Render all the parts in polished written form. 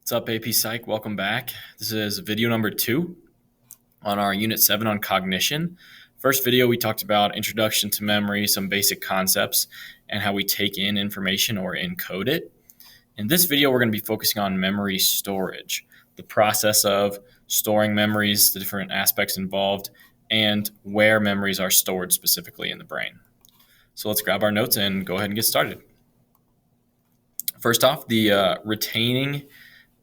What's up, AP Psych? Welcome back. This is video number 2 on our Unit 7 on Cognition. First video, we talked about introduction to memory, some basic concepts, and how we take in information or encode it. In this video, we're going to be focusing on memory storage, the process of storing memories, the different aspects involved, and where memories are stored specifically in the brain. So let's grab our notes and go ahead and get started. First off, the retaining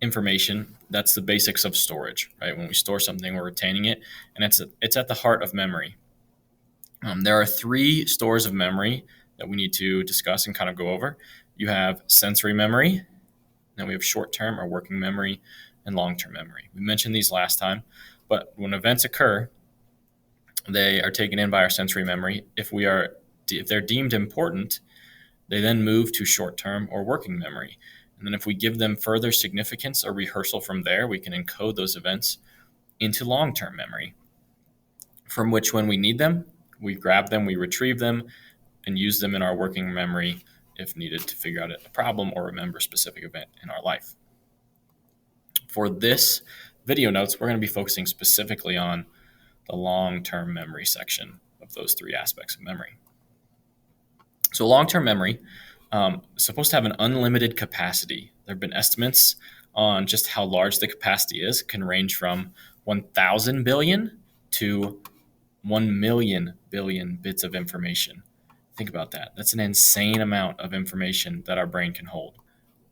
information, that's the basics of storage, right? When we store something, we're retaining it, and it's at the heart of memory. There are 3 stores of memory that we need to discuss and kind of go over. You have sensory memory, then we have short-term or working memory, and long-term memory. We mentioned these last time, but when events occur, they are taken in by our sensory memory. If they're deemed important, they then move to short-term or working memory. And then if we give them further significance or rehearsal from there, we can encode those events into long-term memory, from which when we need them, we grab them, we retrieve them, and use them in our working memory if needed to figure out a problem or remember a specific event in our life. For this video notes, we're going to be focusing specifically on the long-term memory section of those 3 aspects of memory. So long-term memory is supposed to have an unlimited capacity. There have been estimates on just how large the capacity is. It can range from 1,000 billion to 1 million billion bits of information. Think about that. That's an insane amount of information that our brain can hold.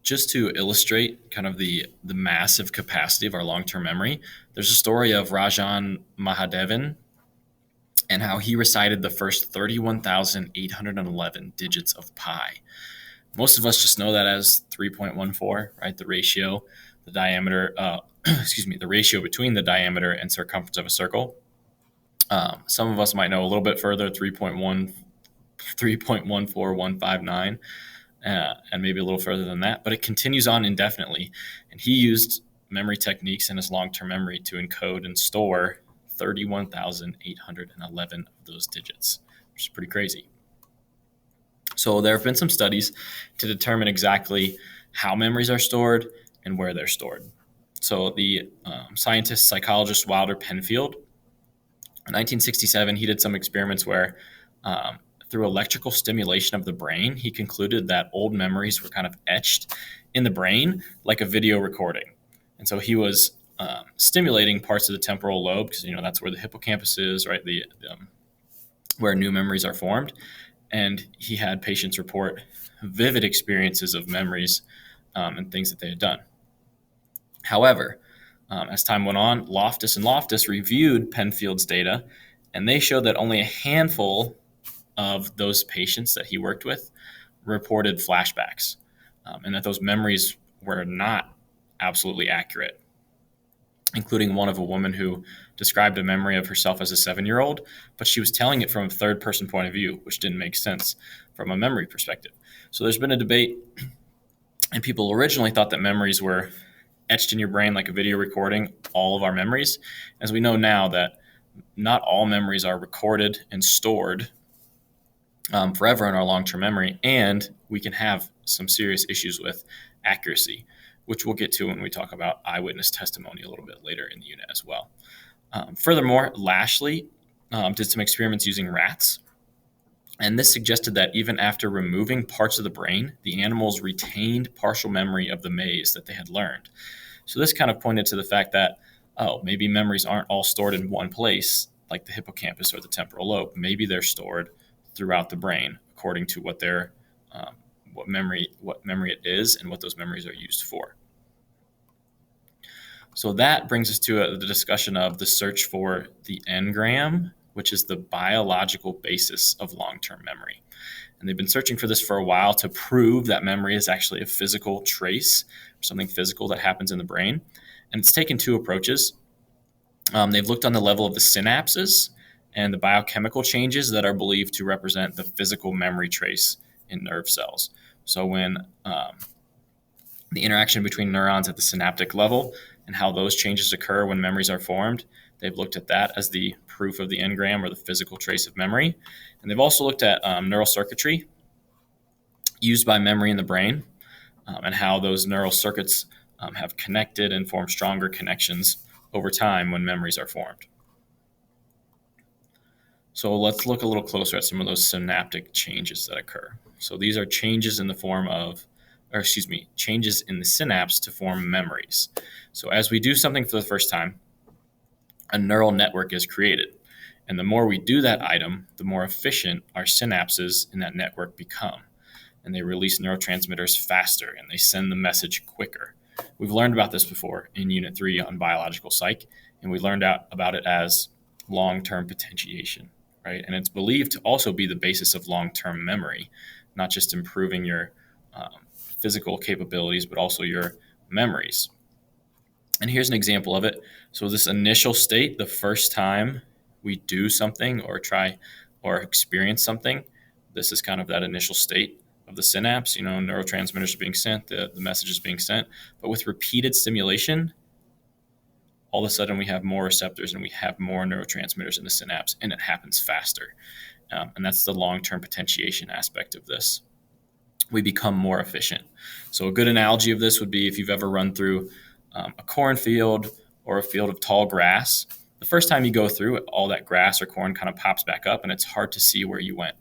Just to illustrate kind of the massive capacity of our long-term memory, there's a story of Rajan Mahadevan and how he recited the first 31,811 digits of pi. Most of us just know that as 3.14, right? The ratio, the diameter, the ratio between the diameter and circumference of a circle. Some of us might know a little bit further, 3.14159, and maybe a little further than that, but it continues on indefinitely. And he used memory techniques in his long-term memory to encode and store 31,811 of those digits, which is pretty crazy. So there have been some studies to determine exactly how memories are stored and where they're stored. So the scientist, psychologist Wilder Penfield, in 1967, he did some experiments where through electrical stimulation of the brain, he concluded that old memories were kind of etched in the brain like a video recording. And so he was stimulating parts of the temporal lobe, because that's where the hippocampus is, right? Where new memories are formed. And he had patients report vivid experiences of memories and things that they had done. However, as time went on, Loftus and Loftus reviewed Penfield's data, and they showed that only a handful of those patients that he worked with reported flashbacks, and that those memories were not absolutely accurate, including one of a woman who described a memory of herself as a 7-year-old, but she was telling it from a third-person point of view, which didn't make sense from a memory perspective. So there's been a debate, and people originally thought that memories were etched in your brain like a video recording, all of our memories. As we know now that not all memories are recorded and stored forever in our long-term memory, and we can have some serious issues with accuracy, which we'll get to when we talk about eyewitness testimony a little bit later in the unit as well. Furthermore, Lashley did some experiments using rats, and this suggested that even after removing parts of the brain, the animals retained partial memory of the maze that they had learned. So this kind of pointed to the fact that, maybe memories aren't all stored in one place, like the hippocampus or the temporal lobe. Maybe they're stored throughout the brain according to what memory it is and what those memories are used for. So that brings us to the discussion of the search for the engram, which is the biological basis of long-term memory. And they've been searching for this for a while to prove that memory is actually a physical trace, or something physical that happens in the brain. And it's taken 2 approaches. They've looked on the level of the synapses and the biochemical changes that are believed to represent the physical memory trace in nerve cells. So when the interaction between neurons at the synaptic level and how those changes occur when memories are formed, they've looked at that as the proof of the engram or the physical trace of memory. And they've also looked at neural circuitry used by memory in the brain and how those neural circuits have connected and form stronger connections over time when memories are formed. So let's look a little closer at some of those synaptic changes that occur. So these are changes in the changes in the synapse to form memories. So as we do something for the first time, a neural network is created. And the more we do that item, the more efficient our synapses in that network become. And they release neurotransmitters faster and they send the message quicker. We've learned about this before in Unit 3 on biological psych, and we learned about it as long-term potentiation, right? And it's believed to also be the basis of long-term memory, not just improving your physical capabilities, but also your memories. And here's an example of it. So this initial state, the first time we do something or try or experience something, this is kind of that initial state of the synapse. Neurotransmitters are being sent, the message is being sent. But with repeated stimulation, all of a sudden we have more receptors and we have more neurotransmitters in the synapse, and it happens faster. And that's the long-term potentiation aspect of this. We become more efficient. So a good analogy of this would be if you've ever run through a cornfield or a field of tall grass. The first time you go through it, all that grass or corn kind of pops back up and it's hard to see where you went.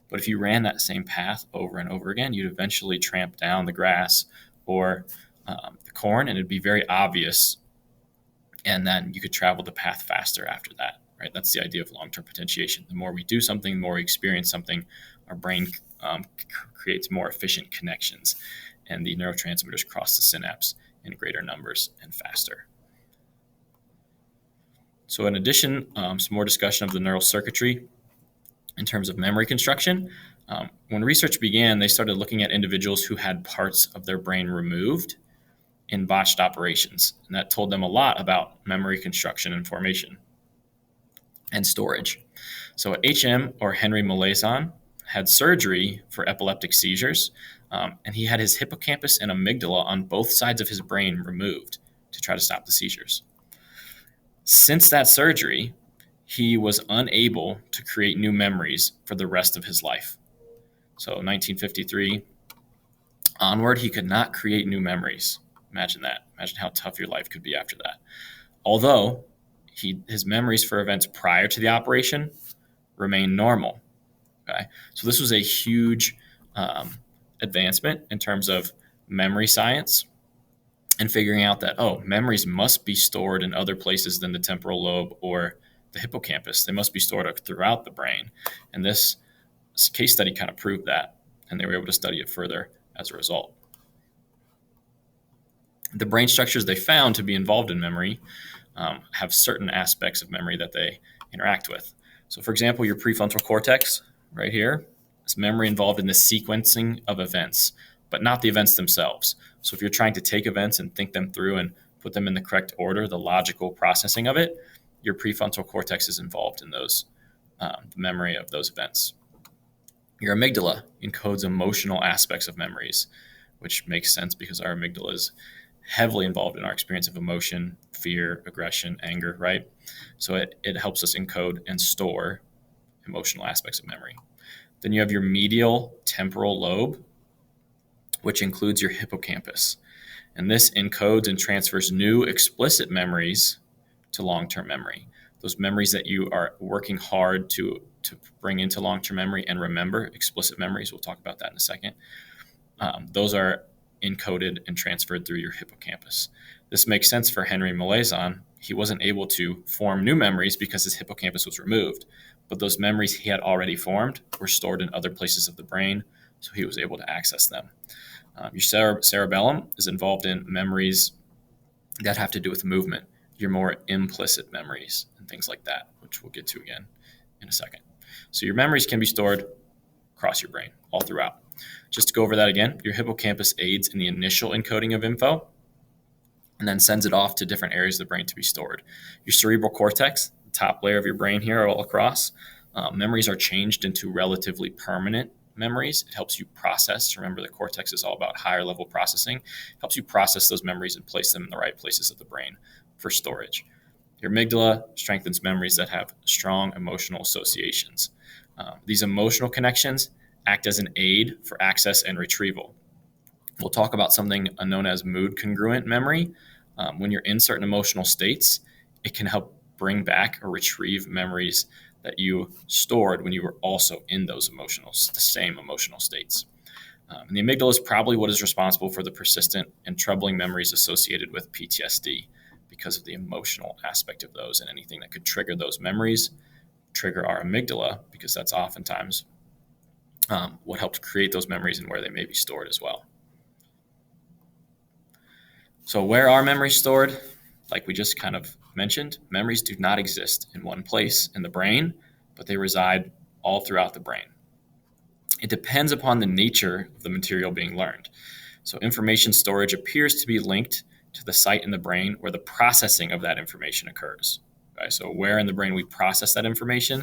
But if you ran that same path over and over again, you'd eventually tramp down the grass or the corn, and it'd be very obvious. And then you could travel the path faster after that, right? That's the idea of long-term potentiation. The more we do something, the more we experience something, our brain creates more efficient connections, and the neurotransmitters cross the synapse in greater numbers and faster. So in addition, some more discussion of the neural circuitry in terms of memory construction. When research began, they started looking at individuals who had parts of their brain removed in botched operations. And that told them a lot about memory construction and formation and storage. So HM, or Henry Molaison, had surgery for epileptic seizures, and he had his hippocampus and amygdala on both sides of his brain removed to try to stop the seizures. Since that surgery, he was unable to create new memories for the rest of his life. So 1953 onward, he could not create new memories. Imagine that. Imagine how tough your life could be after that. Although his memories for events prior to the operation remain normal. Okay, so this was a huge advancement in terms of memory science and figuring out that, memories must be stored in other places than the temporal lobe or the hippocampus. They must be stored throughout the brain. And this case study kind of proved that, and they were able to study it further as a result. The brain structures they found to be involved in memory have certain aspects of memory that they interact with. So for example, your prefrontal cortex right here is memory involved in the sequencing of events, but not the events themselves. So if you're trying to take events and think them through and put them in the correct order, the logical processing of it, your prefrontal cortex is involved in those, the memory of those events. Your amygdala encodes emotional aspects of memories, which makes sense because our amygdala is heavily involved in our experience of emotion, fear, aggression, anger, right? So it helps us encode and store emotional aspects of memory. Then you have your medial temporal lobe, which includes your hippocampus. And this encodes and transfers new explicit memories to long-term memory. Those memories that you are working hard to bring into long-term memory and remember, explicit memories, we'll talk about that in a second. Those are encoded and transferred through your hippocampus. This makes sense for Henry Molaison. He wasn't able to form new memories because his hippocampus was removed, but those memories he had already formed were stored in other places of the brain, so he was able to access them. Your cerebellum is involved in memories that have to do with movement, your more implicit memories and things like that, which we'll get to again in a second. So your memories can be stored across your brain, all throughout. Just to go over that again, your hippocampus aids in the initial encoding of info and then sends it off to different areas of the brain to be stored. Your cerebral cortex, the top layer of your brain here all across, memories are changed into relatively permanent memories. It helps you process. Remember, the cortex is all about higher level processing. It helps you process those memories and place them in the right places of the brain for storage. Your amygdala strengthens memories that have strong emotional associations. These emotional connections act as an aid for access and retrieval. We'll talk about something known as mood congruent memory. When you're in certain emotional states, it can help bring back or retrieve memories that you stored when you were also in the same emotional states. And the amygdala is probably what is responsible for the persistent and troubling memories associated with PTSD because of the emotional aspect of those, and anything that could trigger those memories trigger our amygdala, because that's oftentimes what helped create those memories and where they may be stored as well. So where are memories stored? Like we just kind of mentioned, memories do not exist in one place in the brain, but they reside all throughout the brain. It depends upon the nature of the material being learned. So information storage appears to be linked to the site in the brain where the processing of that information occurs. Okay? So where in the brain we process that information,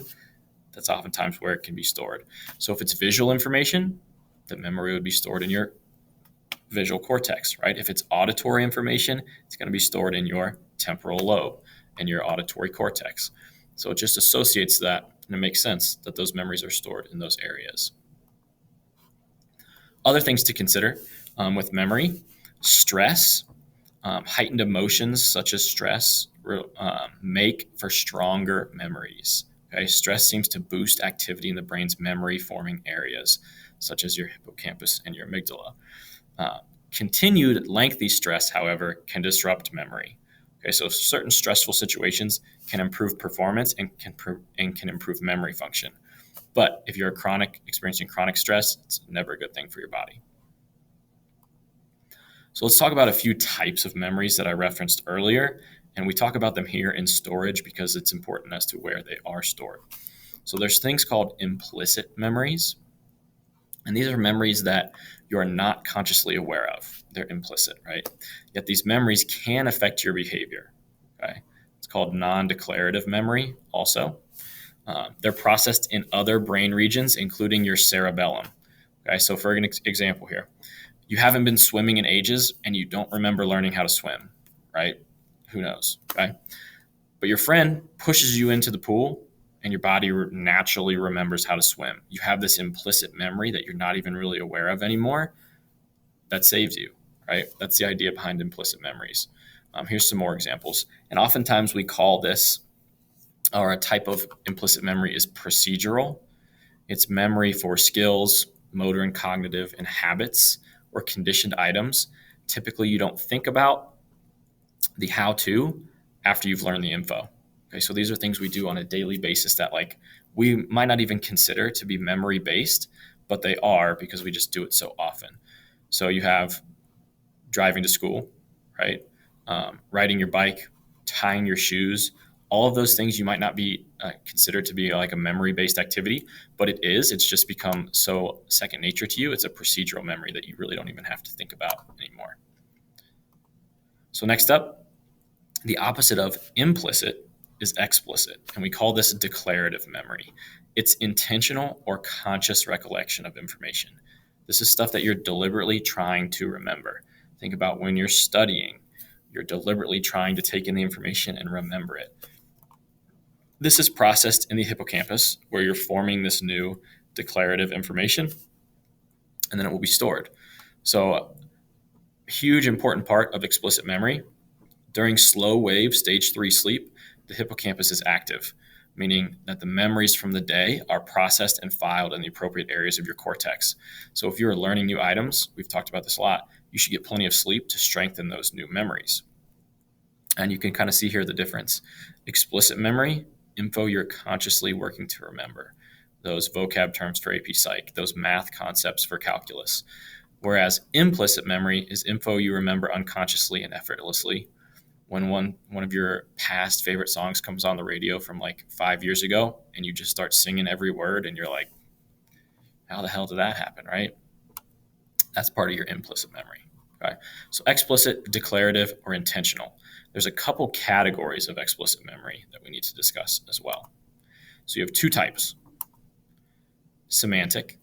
that's oftentimes where it can be stored. So if it's visual information, the memory would be stored in your visual cortex, right? If it's auditory information, it's going to be stored in your temporal lobe and your auditory cortex. So it just associates that, and it makes sense that those memories are stored in those areas. Other things to consider with memory: stress, heightened emotions such as stress make for stronger memories. Okay? Stress seems to boost activity in the brain's memory-forming areas, such as your hippocampus and your amygdala. Continued lengthy stress, however, can disrupt memory. Okay, so certain stressful situations can improve performance and can improve memory function. But if you're experiencing chronic stress, it's never a good thing for your body. So let's talk about a few types of memories that I referenced earlier, and we talk about them here in storage because it's important as to where they are stored. So there's things called implicit memories, and these are memories that you are not consciously aware of. They're implicit, right? Yet these memories can affect your behavior. Okay, it's called non-declarative memory also. They're processed in other brain regions, including your cerebellum. Okay, so for an example here, you haven't been swimming in ages and you don't remember learning how to swim, right? Who knows, okay? But your friend pushes you into the pool and your body naturally remembers how to swim. You have this implicit memory that you're not even really aware of anymore. That saves you, right? That's the idea behind implicit memories. Here's some more examples. And oftentimes we call this, or a type of implicit memory is procedural. It's memory for skills, motor and cognitive, and habits or conditioned items. Typically, you don't think about the how-to after you've learned the info. Okay, so these are things we do on a daily basis that we might not even consider to be memory-based, but they are because we just do it so often. So you have driving to school, right? Riding your bike, tying your shoes. All of those things you might not be considered to be like a memory-based activity, but it is. It's just become so second nature to you. It's a procedural memory that you really don't even have to think about anymore. So next up, the opposite of implicit is explicit, and we call this declarative memory. It's intentional or conscious recollection of information. This is stuff that you're deliberately trying to remember. Think about when you're studying, you're deliberately trying to take in the information and remember it. This is processed in the hippocampus, where you're forming this new declarative information, and then it will be stored. So, a huge important part of explicit memory. During slow wave stage 3 sleep, the hippocampus is active, meaning that the memories from the day are processed and filed in the appropriate areas of your cortex. So if you're learning new items, we've talked about this a lot, you should get plenty of sleep to strengthen those new memories. And you can kind of see here the difference. Explicit memory, info you're consciously working to remember. Those vocab terms for AP Psych, those math concepts for calculus. Whereas implicit memory is info you remember unconsciously and effortlessly. When one of your past favorite songs comes on the radio from 5 years ago and you just start singing every word and you're like, how the hell did that happen, right? That's part of your implicit memory. Okay? So explicit, declarative, or intentional. There's a couple categories of explicit memory that we need to discuss as well. So you have two types. Semantic,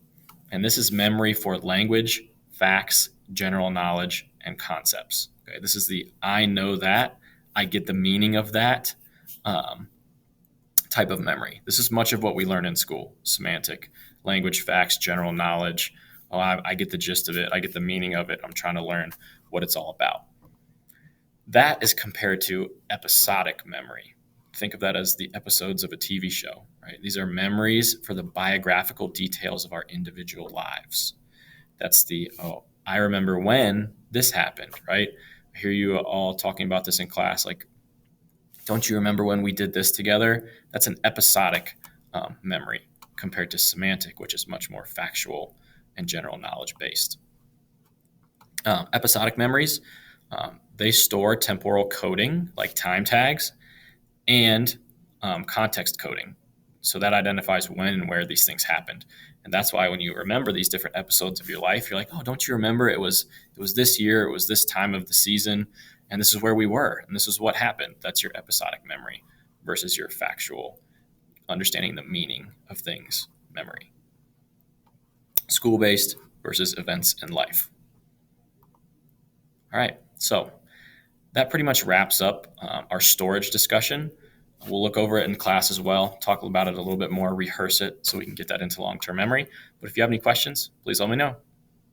and this is memory for language, facts, general knowledge, and concepts. Okay, this is the I know that, I get the meaning of that type of memory. This is much of what we learn in school. Semantic, language, facts, general knowledge, oh, I get the gist of it. I get the meaning of it. I'm trying to learn what it's all about. That is compared to episodic memory. Think of that as the episodes of a TV show, right? These are memories for the biographical details of our individual lives. That's the, oh, I remember when this happened, right? I hear you all talking about this in class. Like, don't you remember when we did this together? That's an episodic memory compared to semantic, which is much more factual and general knowledge based. Episodic memories, they store temporal coding like time tags and context coding. So that identifies when and where these things happened. And that's why when you remember these different episodes of your life, you're like, oh, don't you remember it was this year, it was this time of the season, and this is where we were, and this is what happened. That's your episodic memory versus your factual understanding the meaning of things memory. School-based versus events in life. All right, so that pretty much wraps up our storage discussion. We'll look over it in class as well, talk about it a little bit more, rehearse it so we can get that into long-term memory. But if you have any questions, please let me know.